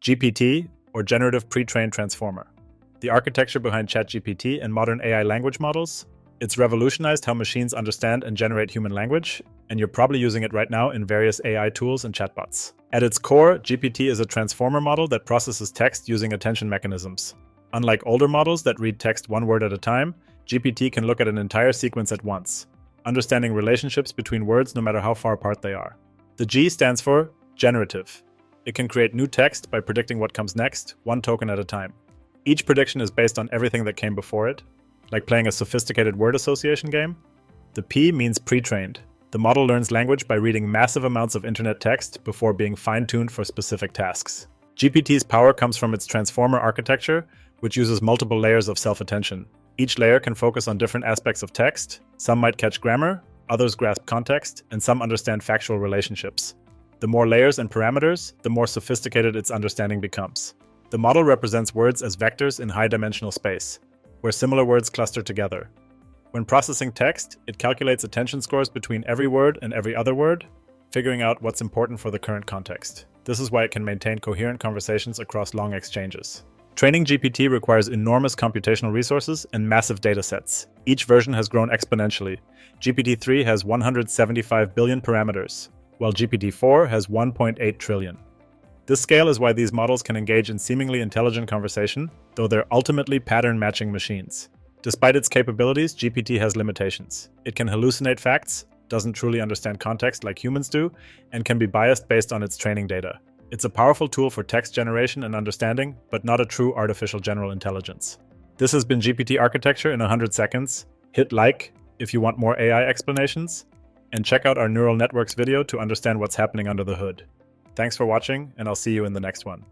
GPT, or Generative Pre-trained Transformer. The architecture behind ChatGPT and modern AI language models, it's revolutionized how machines understand and generate human language, and you're probably using it right now in various AI tools and chatbots. At its core, GPT is a transformer model that processes text using attention mechanisms. Unlike older models that read text one word at a time, GPT can look at an entire sequence at once, understanding relationships between words no matter how far apart they are. The G stands for generative. It can create new text by predicting what comes next, one token at a time. Each prediction is based on everything that came before it, like playing a sophisticated word association game. The P means pre-trained. The model learns language by reading massive amounts of internet text before being fine-tuned for specific tasks. GPT's power comes from its transformer architecture, which uses multiple layers of self-attention. Each layer can focus on different aspects of text. Some might catch grammar, others grasp context, and some understand factual relationships. The more layers and parameters, the more sophisticated its understanding becomes. The model represents words as vectors in high-dimensional space, where similar words cluster together. When processing text, it calculates attention scores between every word and every other word, figuring out what's important for the current context. This is why it can maintain coherent conversations across long exchanges. Training GPT requires enormous computational resources and massive datasets. Each version has grown exponentially. GPT-3 has 175 billion parameters, while GPT-4 has 1.8 trillion. This scale is why these models can engage in seemingly intelligent conversation, though they're ultimately pattern-matching machines. Despite its capabilities, GPT has limitations. It can hallucinate facts, doesn't truly understand context like humans do, and can be biased based on its training data. It's a powerful tool for text generation and understanding, but not a true artificial general intelligence. This has been GPT Architecture in 100 seconds. Hit like if you want more AI explanations, and check out our neural networks video to understand what's happening under the hood. Thanks for watching, and I'll see you in the next one.